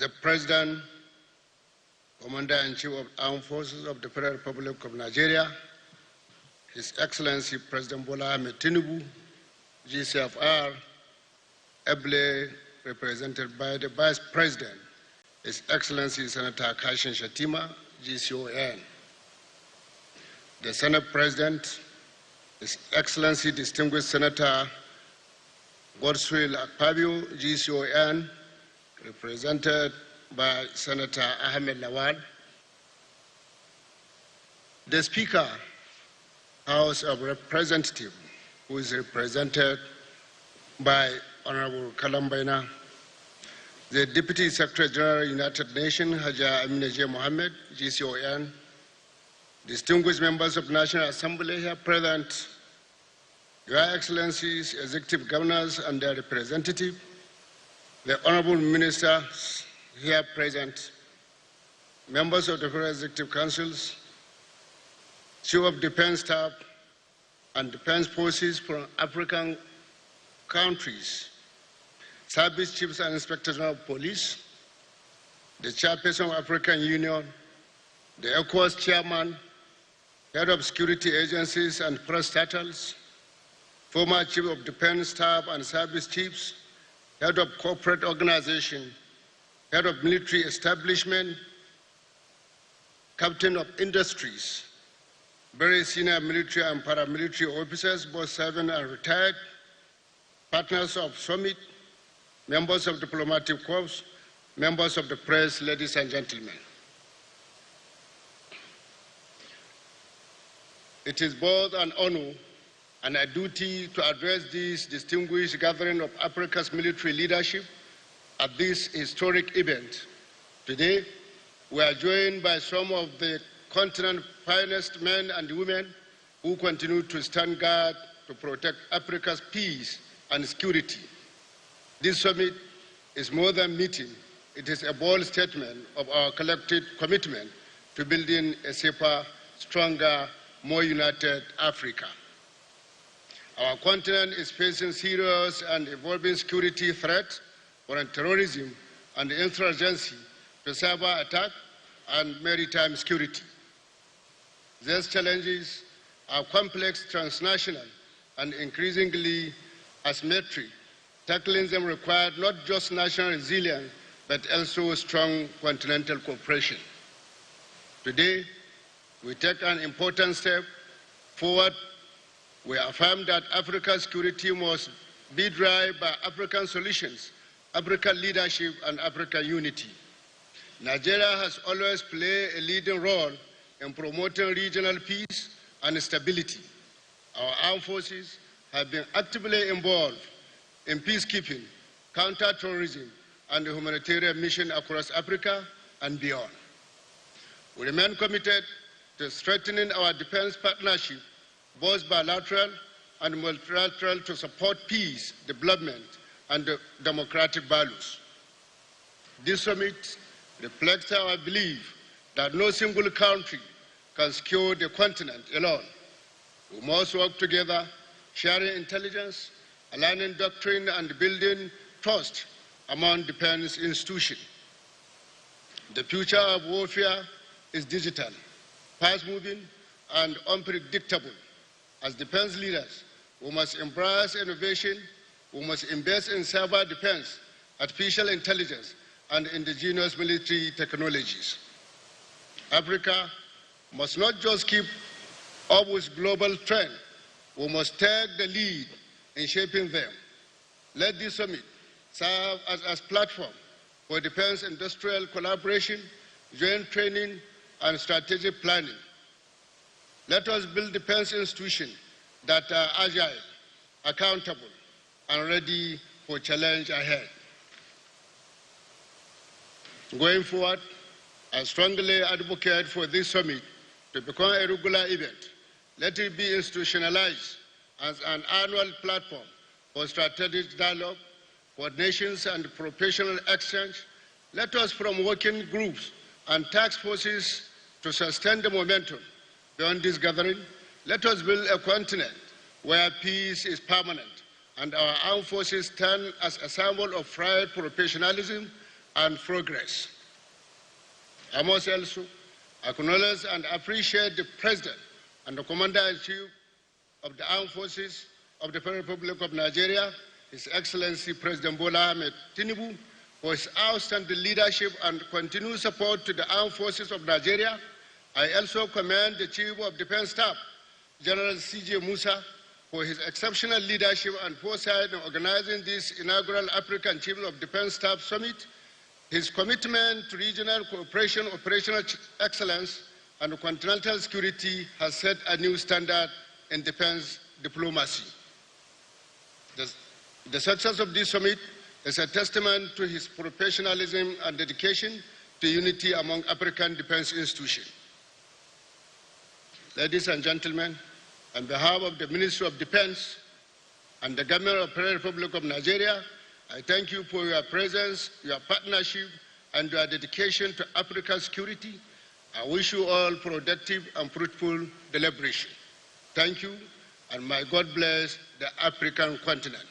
the President, Commander-in-Chief of Armed Forces of the Federal Republic of Nigeria, His Excellency President Bola Ahmed Tinubu, GCFR, ably represented by the Vice President, His Excellency Senator Kashim Shettima, GCON, the Senate President, His Excellency Distinguished Senator Godswill Akpabio, GCON, represented by Senator Ahmed Lawal, the Speaker, House of Representatives, who is represented by Honorable Kalambaina, the Deputy Secretary General, United Nations, Haja Amina J. Mohammed, GCON, distinguished members of the National Assembly here present, Your Excellencies, Executive Governors and their representatives, the Honorable Ministers here present, members of the Federal Executive Councils, Chief of Defense Staff and Defense Forces from African countries, Service Chiefs and Inspectors of Police, the Chairperson of African Union, the ECOWAS Chairman, Head of Security Agencies and Parastatals, former Chief of Defense Staff and Service Chiefs, Head of Corporate Organization, Head of Military Establishment, Captain of Industries, very senior military and paramilitary officers, both serving and retired, partners of Summit, members of diplomatic corps, members of the press, ladies and gentlemen. It is both an honor and a duty to address this distinguished gathering of Africa's military leadership at this historic event. Today, we are joined by some of the continent's finest men and women who continue to stand guard to protect Africa's peace and security. This summit is more than meeting. It is a bold statement of our collective commitment to building a safer, stronger, more united Africa. Our continent is facing serious and evolving security threats from terrorism and insurgency to cyber attack and maritime security. These challenges are complex, transnational, and increasingly asymmetric. Tackling them required not just national resilience, but also strong continental cooperation. Today, we take an important step forward. We affirm that Africa's security must be driven by African solutions, African leadership, and African unity. Nigeria has always played a leading role in promoting regional peace and stability. Our armed forces have been actively involved in peacekeeping, counter-terrorism, and humanitarian missions across Africa and beyond. We remain committed to strengthening our defense partnership, both bilateral and multilateral, to support peace, development, and democratic values. This summit reflects our belief that no single country can secure the continent alone. We must work together, sharing intelligence, aligning doctrine, and building trust among defense institutions. The future of warfare is digital, fast-moving, and unpredictable. As defense leaders, we must embrace innovation, we must invest in cyber defense, artificial intelligence, and indigenous military technologies. Africa must not just keep up with global trends, we must take the lead in shaping them. Let this summit serve as a platform for defense industrial collaboration, joint training, and strategic planning. Let us build defense institutions that are agile, accountable, and ready for challenge ahead. Going forward, I strongly advocate for this summit to become a regular event. Let it be institutionalized as an annual platform for strategic dialogue, coordinations, and professional exchange. Let us, from working groups and task forces, to sustain the momentum. Beyond this gathering, let us build a continent where peace is permanent and our armed forces stand as a symbol of pride, professionalism, and progress. I must also acknowledge and appreciate the President and the Commander-in-Chief of the Armed Forces of the Federal Republic of Nigeria, His Excellency President Bola Ahmed Tinubu, for his outstanding leadership and continued support to the Armed Forces of Nigeria. I also commend the Chief of Defense Staff, General C.J. Musa, for his exceptional leadership and foresight in organizing this inaugural African Chief of Defense Staff Summit. His commitment to regional cooperation, operational excellence, and continental security has set a new standard in defense diplomacy. The success of this summit is a testament to his professionalism and dedication to unity among African defense institutions. Ladies and gentlemen, on behalf of the Ministry of Defense and the Government of the Federal Republic of Nigeria, I thank you for your presence, your partnership, and your dedication to Africa's security. I wish you all productive and fruitful deliberation. Thank you, and may God bless the African continent.